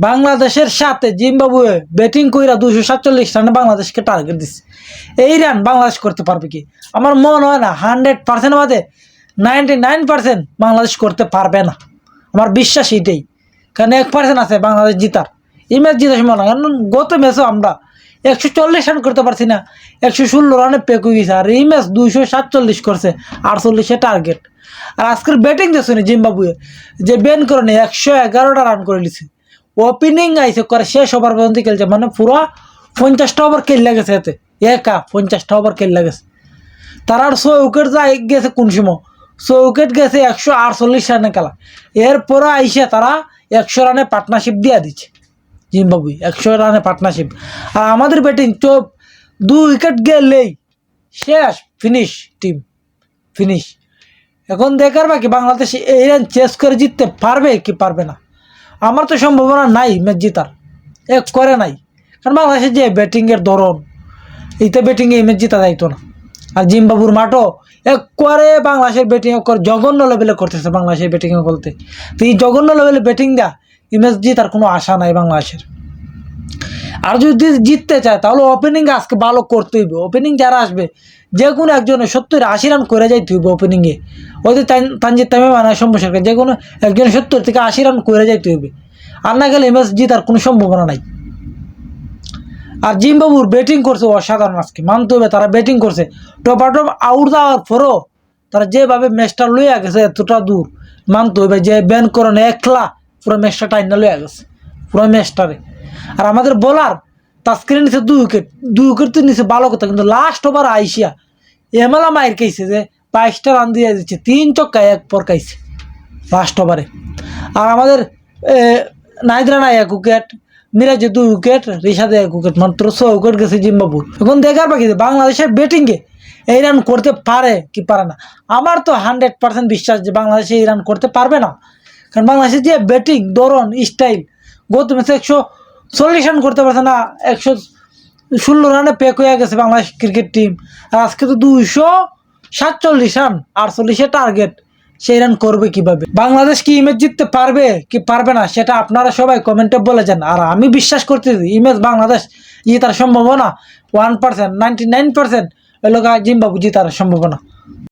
বাংলাদেশের সাথে Zimbabwe batting কইরা 247 রানে বাংলাদেশকে টার্গেট দিচ্ছে। এই রান বাংলাদেশ করতে পারবে কি? আমার মনে হয় না। 100% বাদে 99% বাংলাদেশ করতে পারবে না। আমার বিশ্বাস এটাই। কারণ 1% আছে বাংলাদেশ জিতার। এই ম্যাচ জিতার সম্ভাবনা। কারণ গত ম্যাচও আমরা 140 রান করতে পারছি না, 116 রানে পেক হয়ে গেছে। আর এই ম্যাচ 247 করছে, 48 টার্গেট। আর আজকের ব্যাটিং দেখছো না জিম্বাবুয়ে যে ব্যান করে নেই, 111টা রান করে নিছে। ওপেনিং আইসে করে শেষ ওভার পর্যন্ত খেলছে, মানে পুরো 50টা ওভার খেললে গেছে। এতে 50টা ওভার খেললে গেছে। তারা আর 6 উইকেট যায় গেছে কোন সময়, 6 উইকেট গেছে 148 রানে খেলা। এরপরে আইসে তারা 100 রানে পার্টনারশিপ দিয়ে দিচ্ছে জিম্বাবুয়ে, 100 রানে পার্টনারশিপ। আর আমাদের ব্যাটিং তো 2 উইকেট গেলেই শেষ, ফিনিশ টিম, ফিনিশ। এখন দেখার বাকি বাংলাদেশ এই রান চেস করে জিততে পারবে কি পারবে না। আমার তো সম্ভাবনা নাই ম্যাচ জিতার, করে নাই। কারণ বাংলাদেশের যে ব্যাটিংয়ের ধরন, এইটা ব্যাটিংয়ে এই ম্যাচ জিতা যাইতো না। আর জিম্বাবুর মাঠও করে বাংলাদেশের ব্যাটিং জঘন্য লেভেলে করতেছে বাংলাদেশের ব্যাটিংয়ে বলতে। তো এই জঘন্য লেভেলে ব্যাটিং দেওয়া এই ম্যাচ জিতার কোনো আশা নাই বাংলাদেশের। আর যদি জিততে চায় তাহলে ওপেনিং আজকে ভালো করতে হইবে। ওপেনিং যারা আসবে যে কোনো একজনে 70-80 রান করে যাইতে হইবে ওপেনিংয়ে। ওদের তানজিদ তামিম মানে সমস্যা, যে কোনো একজনে 70 থেকে 80 রান করে যাইতে হইবে। আর না গেলে এই ম্যাচ জিতার কোনো সম্ভাবনা নাই। আর জিম্বাবুর ব্যাটিং করছে অসাধারণ, আজকে মানতে হবে। তারা ব্যাটিং করছে টপাটপ আউট দেওয়ার পরও তারা যেভাবে ম্যাচটা লইয়া গেছে এতটা দূর, মানতে হবে যে ব্যান করেন একলা পুরো ম্যাচটা টাইনা লইয়া গেছে পুরো ম্যাচটারে। আর আমাদের বোলার তাস্কিরের নিচে 2 উইকেট, 2 উইকেট তো নিচে ভালো কথা, কিন্তু লাস্ট ওভার আইসিয়া এমেলা মায়ের খাইছে যে 22টা রান দিয়ে দিচ্ছে, 3 ছক্কায় 1 পর খাইছে লাস্ট ওভারে। আর আমাদের নাহিদ রানা 1 উইকেট, মিরাজে 2 উইকেট, রিশাদে 1 উইকেট, মাত্র 6 উইকেট গেছে জিম্বাবুর। এখন দেখার বাকি বাংলাদেশের ব্যাটিংয়ে এই রান করতে পারে কি পারে না। আমার তো 100% বিশ্বাস যে বাংলাদেশে এই রান করতে পারবে না। কারণ বাংলাদেশের যে ব্যাটিং ধরন, স্টাইল, গত ম্যাচে 140 রান করতে পারছে না, 116 রানে পেক হয়ে গেছে বাংলাদেশ ক্রিকেট টিম। আর আজকে তো 247 রান, 48 টার্গেট। সেই রান করবে কিভাবে? বাংলাদেশ কি ইমেজ জিততে পারবে কি পারবে না সেটা আপনারা সবাই কমেন্টে বলে যান। আর আমি বিশ্বাস করতেছি ইমেজ বাংলাদেশ জেতার সম্ভাবনা 1%, 99% জিম্বাবুয়ে জেতার সম্ভাবনা।